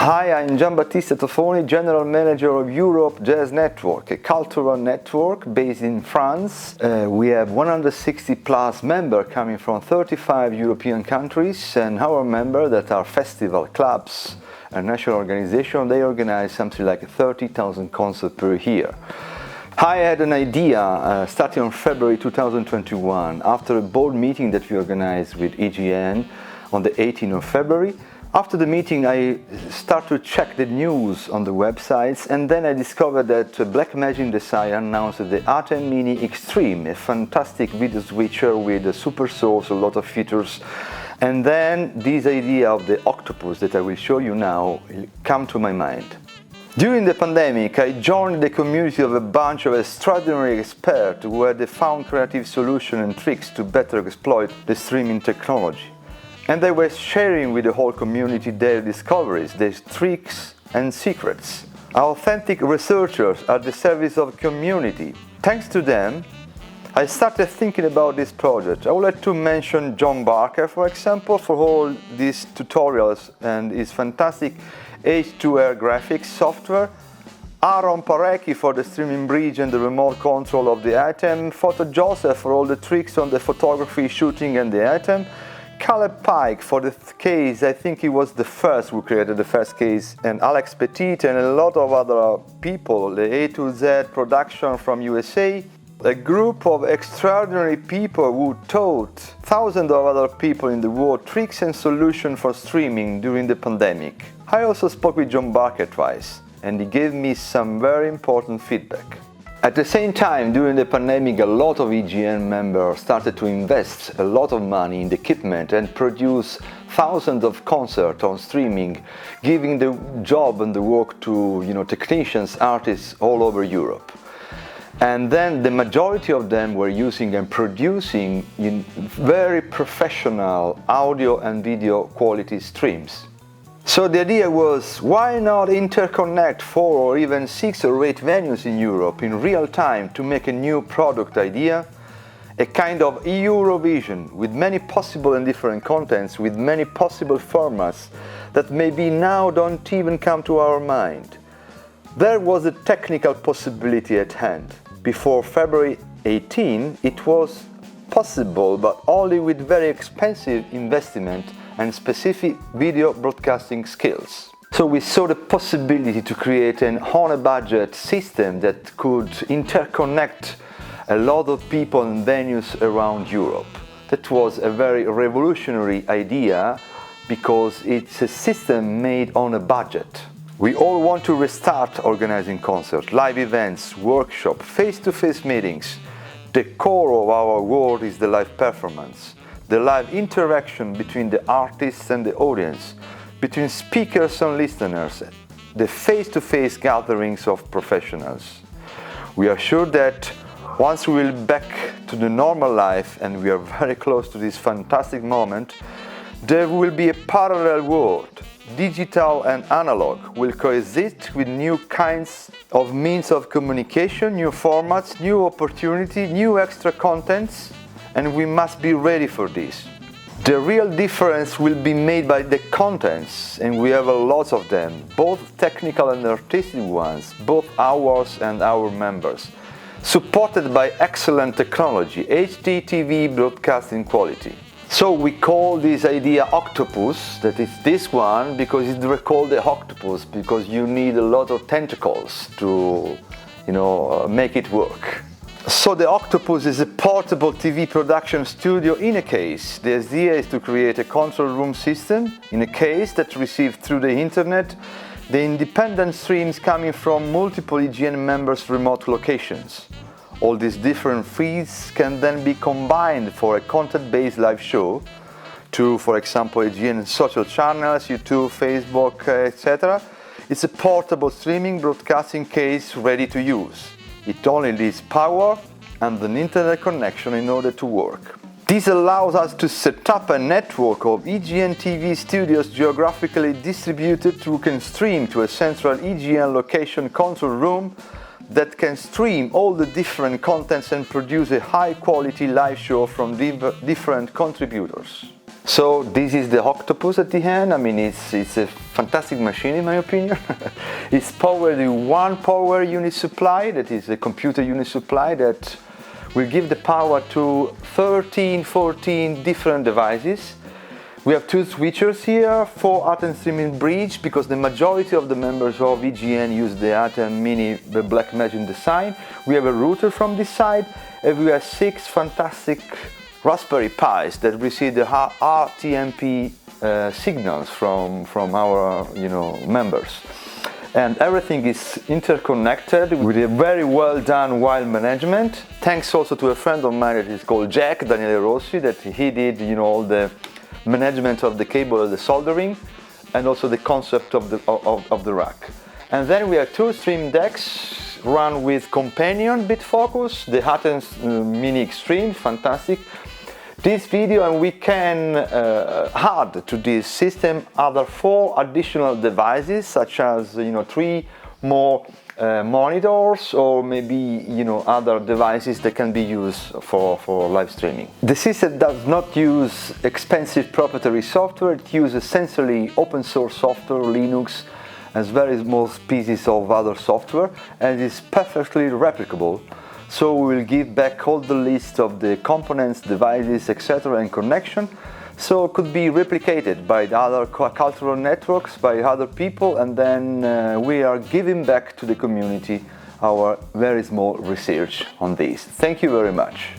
Hi, I'm Giambattista Tofoni, General Manager of Europe Jazz Network, a cultural network based in France. We have 160 plus members coming from 35 European countries, and our members that are festival clubs and national organizations, they organize something like 30,000 concerts per year. I had an idea starting on February 2021 after a board meeting that we organized with EGN on the 18th of February. After the meeting, I started to check the news on the websites, and then I discovered that Blackmagic Design announced the Atem Mini Extreme, a fantastic video switcher with a super source, a lot of features. And then this idea of the Octopus that I will show you now came to my mind. During the pandemic, I joined the community of a bunch of extraordinary experts who had found creative solutions and tricks to better exploit the streaming technology. And they were sharing with the whole community their discoveries, their tricks and secrets. Our authentic researchers at the service of community. Thanks to them, I started thinking about this project. I would like to mention John Barker, for example, for all these tutorials and his fantastic H2R graphics software. Aaron Parecki for the streaming bridge and the remote control of the Atem. PhotoJoseph for all the tricks on the photography, shooting and the Atem. Pike for the case, I think he was the first who created the first case, and Alex Pettitt and a lot of other people, the A to Z production from USA, a group of extraordinary people who taught thousands of other people in the world tricks and solutions for streaming during the pandemic. I also spoke with John Barker twice, and he gave me some very important feedback. At the same time, during the pandemic, a lot of EGN members started to invest a lot of money in the equipment and produce thousands of concerts on streaming, giving the job and the work to technicians, artists all over Europe. And then the majority of them were using and producing very professional audio and video quality streams. So the idea was, why not interconnect 4 or even 6 or 8 venues in Europe in real time to make a new product idea? A kind of Eurovision with many possible and different contents, with many possible formats that maybe now don't even come to our mind. There was a technical possibility at hand. Before February 18, it was possible, but only with very expensive investment and specific video broadcasting skills. So we saw the possibility to create an on-a-budget system that could interconnect a lot of people and venues around Europe. That was a very revolutionary idea because it's a system made on a budget. We all want to restart organizing concerts, live events, workshops, face-to-face meetings. The core of our world is the live performance. The live interaction between the artists and the audience, between speakers and listeners, the face-to-face gatherings of professionals. We are sure that once we will be back to the normal life, and we are very close to this fantastic moment, there will be a parallel world. Digital and analog will coexist with new kinds of means of communication, new formats, new opportunity, new extra contents, and we must be ready for this. The real difference will be made by the contents, and we have a lot of them, both technical and artistic ones, both ours and our members, supported by excellent technology, HD TV broadcasting quality. So we call this idea Octopus, that is this one, because it's called the Octopus, because you need a lot of tentacles to, make it work. So the Octopus is a portable TV production studio in a case. The idea is to create a control room system in a case that receives through the internet the independent streams coming from multiple EGN members' remote locations. All these different feeds can then be combined for a content-based live show to, for example, EGN social channels, YouTube, Facebook, etc. It's a portable streaming broadcasting case ready to use. It only needs power and an internet connection in order to work. This allows us to set up a network of EGN TV studios geographically distributed who can stream to a central EGN location control room that can stream all the different contents and produce a high-quality live show from different contributors. So this is the Octopus at the end. I mean, it's a fantastic machine in my opinion. It's powered with one power unit supply, that is a computer unit supply that will give the power to 13, 14 different devices. We have two switchers here for Atem streaming bridge because the majority of the members of EGN use the Atem Mini, the Black Magic design. We have a router from this side, and we have 6 fantastic Raspberry Pis that receive the RTMP signals from our members. And everything is interconnected with a very well done wire management. Thanks also to a friend of mine that is called Jack, Daniele Rossi, that he did all the management of the cable and the soldering, and also the concept of the rack. And then we have 2 stream decks run with companion bit focus, the Atem Mini Extreme, fantastic. This video, and we can add to this system other 4 additional devices, such as 3 more monitors, or maybe other devices that can be used for live streaming. The system does not use expensive proprietary software. It uses essentially open source software, Linux, as very small pieces of other software, and is perfectly replicable. So we will give back all the list of the components, devices, etc. and connection, so it could be replicated by the other cultural networks, by other people, and then we are giving back to the community our very small research on this. Thank you very much.